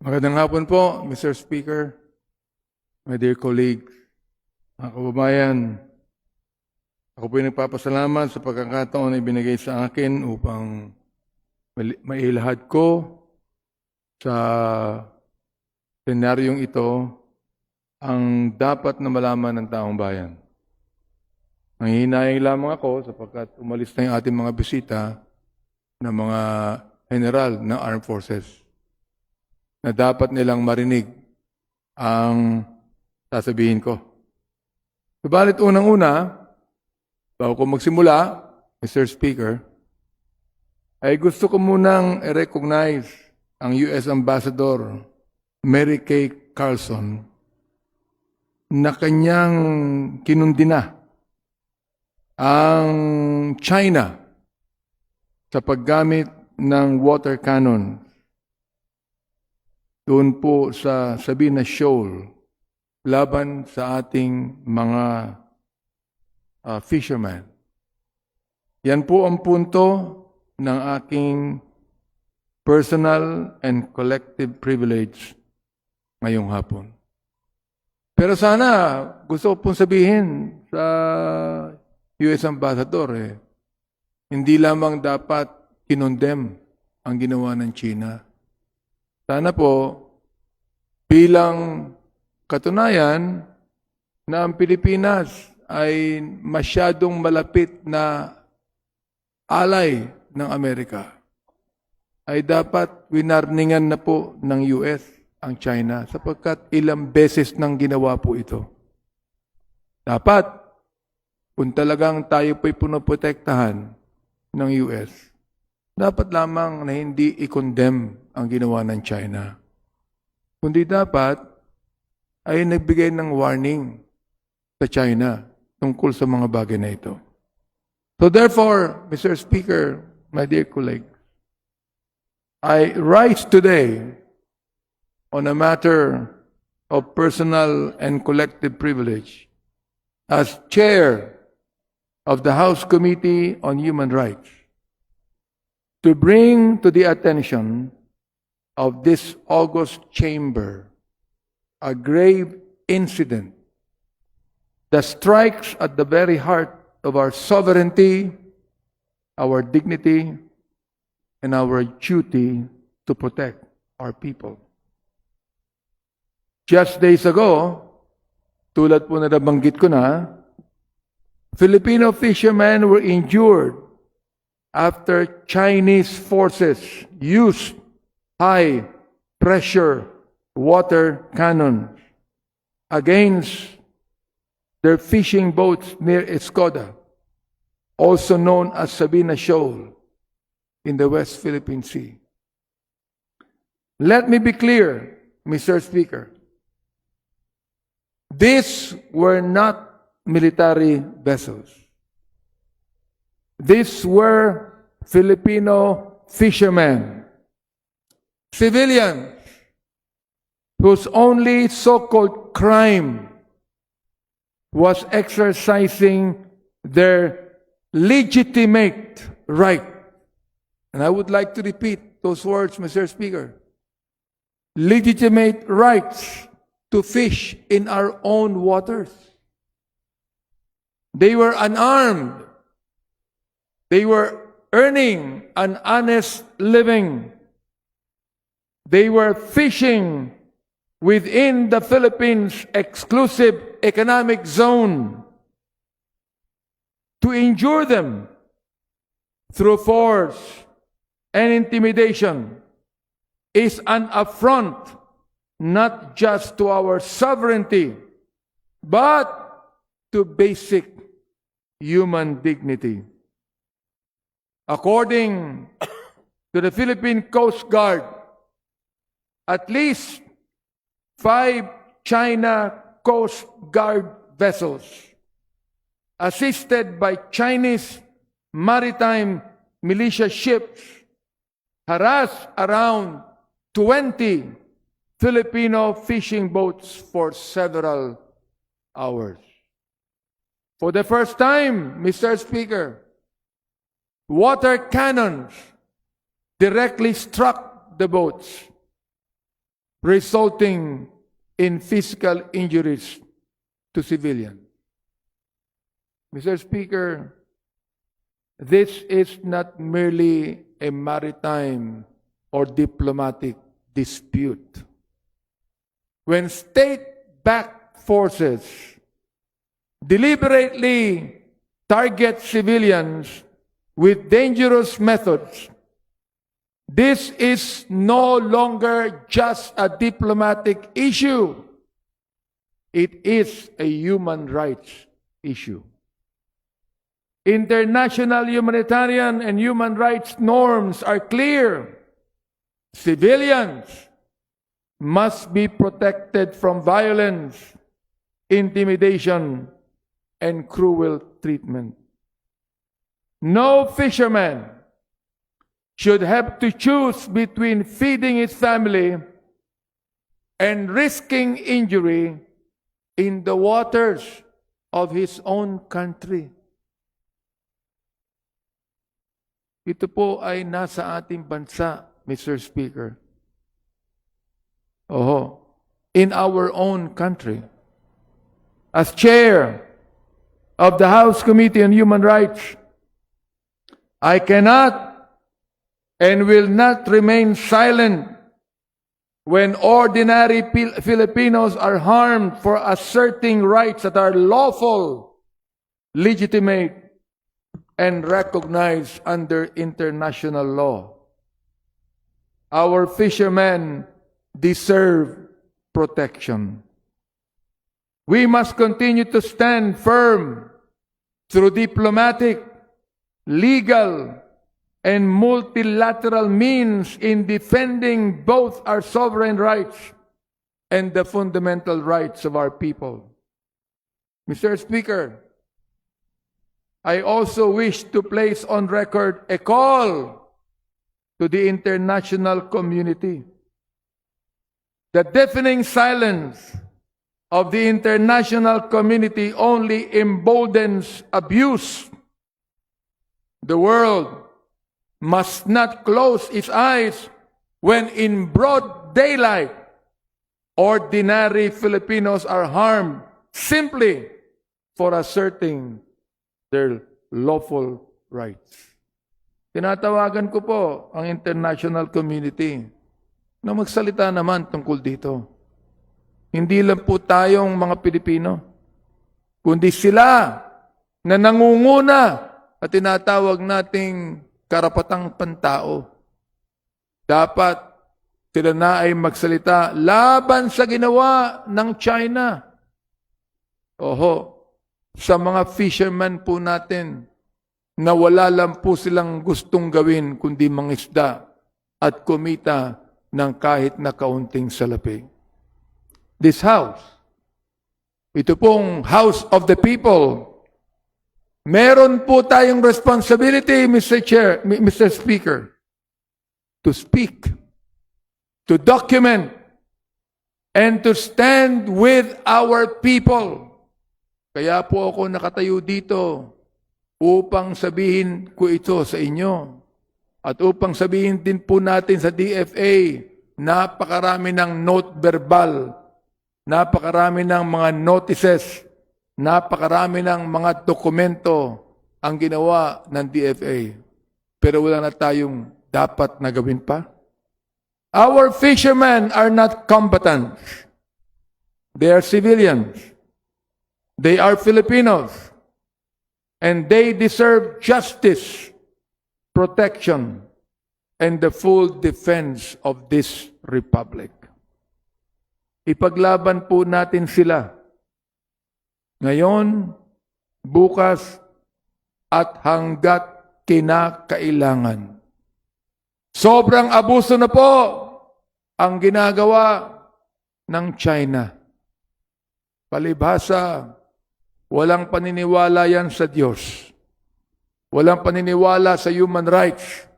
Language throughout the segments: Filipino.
Magandang hapon po, Mr. Speaker, my dear colleagues, mga kababayan. Ako po ay nagpapasalamat sa pagkakataon na ibinigay sa akin upang mailahad ko sa senaryong ito ang dapat na malaman ng taong bayan. Nanghihinayang lamang ako sapagkat umalis na yung ating mga bisita ng mga general ng Armed Forces na dapat nilang marinig ang sasabihin ko. Subalit unang-una, bago ko magsimula, Mr. Speaker, ay gusto ko munang i-recognize ang U.S. Ambassador Mary Kay Carlson na kanyang kinundina ang China sa paggamit ng water cannon doon po sa Sabina Shoal laban sa ating mga fishermen. Yan po ang punto ng aking personal and collective privilege ngayong hapon. Pero sana gusto ko pong sabihin sa U.S. Ambassador, hindi lamang dapat kinondem ang ginawa ng China. Sana po, bilang katunayan na ang Pilipinas ay masyadong malapit na alay ng Amerika, ay dapat winarningan na po ng US ang China sapagkat ilang beses nang ginawa po ito. Dapat, kung talagang tayo po'y punoprotektahan ng US, dapat lamang na hindi i-condemn ang ginawa ng China. Kundi dapat ay nagbigay ng warning sa China tungkol sa mga bagay na ito. So therefore, Mr. Speaker, my dear colleagues, I rise today on a matter of personal and collective privilege as chair of the House Committee on Human Rights to bring to the attention of this august chamber a grave incident that strikes at the very heart of our sovereignty, our dignity, and our duty to protect our people. Just days ago, tulad po na nabanggit ko na, Filipino fishermen were injured after Chinese forces used high-pressure water cannons against their fishing boats near Escoda, also known as Sabina Shoal, in the West Philippine Sea. Let me be clear, Mr. Speaker. These were not military vessels. These were Filipino fishermen, civilians, whose only so-called crime was exercising their legitimate right. And I would like to repeat those words, Mr. Speaker. Legitimate rights to fish in our own waters. They were unarmed. They were earning an honest living. They were fishing within the Philippines' exclusive economic zone. To injure them through force and intimidation is an affront not just to our sovereignty, but to basic human dignity. According to the Philippine Coast Guard, at least 5 China Coast Guard vessels, assisted by Chinese maritime militia ships, harassed around 20 Filipino fishing boats for several hours. For the first time, Mr. Speaker, water cannons directly struck the boats. resulting in physical injuries to civilians. Mr. Speaker, this is not merely a maritime or diplomatic dispute. When state-backed forces deliberately target civilians with dangerous methods, this is no longer just a diplomatic issue. It is a human rights issue. International humanitarian and human rights norms are clear. Civilians must be protected from violence, intimidation, and cruel treatment. No fisherman should have to choose between feeding his family and risking injury in the waters of his own country. Ito po ay nasa ating bansa, Mr. Speaker. In our own country. As chair of the House Committee on Human Rights, I cannot and will not remain silent when ordinary Filipinos are harmed for asserting rights that are lawful, legitimate, and recognized under international law. Our fishermen deserve protection. We must continue to stand firm through diplomatic, legal, and multilateral means in defending both our sovereign rights and the fundamental rights of our people. Mr. Speaker, I also wish to place on record a call to the international community. The deafening silence of the international community only emboldens abuse. The world must not close its eyes when in broad daylight, ordinary Filipinos are harmed simply for asserting their lawful rights. Tinatawagan ko po ang international community na magsalita naman tungkol dito. Hindi lang po tayong mga Pilipino, kundi sila na nangunguna at tinatawag nating karapatang pantao. Dapat sila na ay magsalita laban sa ginawa ng China. Sa mga fishermen po natin na wala lang po silang gustong gawin kundi mangisda at kumita ng kahit na kaunting salapi. This house, ito pong House of the People, meron po tayong responsibility, Mr. Speaker, to speak, to document, and to stand with our people. Kaya po ako nakatayo dito upang sabihin ko ito sa inyo. At upang sabihin din po natin sa DFA, napakarami ng note verbal, napakarami ng mga notices, napakarami ng mga dokumento ang ginawa ng DFA. Pero wala na tayong dapat na gawin pa. Our fishermen are not combatants. They are civilians. They are Filipinos. And they deserve justice, protection, and the full defense of this republic. Ipaglaban po natin sila. Ngayon, bukas, at hanggat kinakailangan. Sobrang abuso na po ang ginagawa ng China. Palibhasa, walang paniniwala yan sa Diyos. Walang paniniwala sa human rights.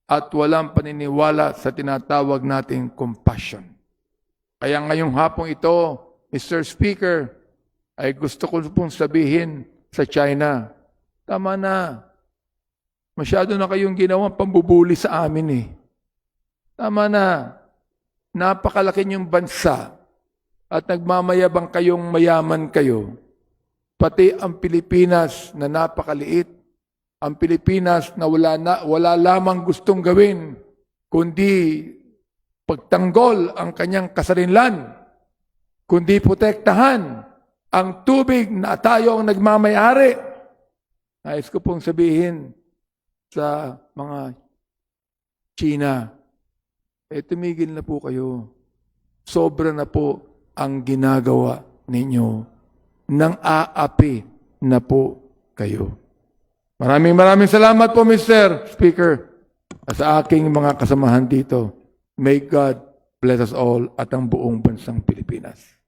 At walang paniniwala sa tinatawag nating compassion. Kaya ngayong hapong ito, Mr. Speaker, ay gusto ko pong sabihin sa China, tama na. Masyado na kayong ginawang pambubuli sa amin eh. Tama na. napakalaki niyong bansa at nagmamayabang kayong mayaman kayo, pati ang Pilipinas na napakaliit, ang Pilipinas na wala lamang gustong gawin, kundi pagtanggol ang kanyang kasarinlan, kundi protektahan ang tubig na tayo ang nagmamayari. Nais ko pong sabihin sa mga China, tumigil na po kayo. Sobra na po ang ginagawa ninyo. Nang aapi na po kayo. Maraming salamat po, Mr. Speaker, sa aking mga kasamahan dito. May God bless us all at ang buong bansang Pilipinas.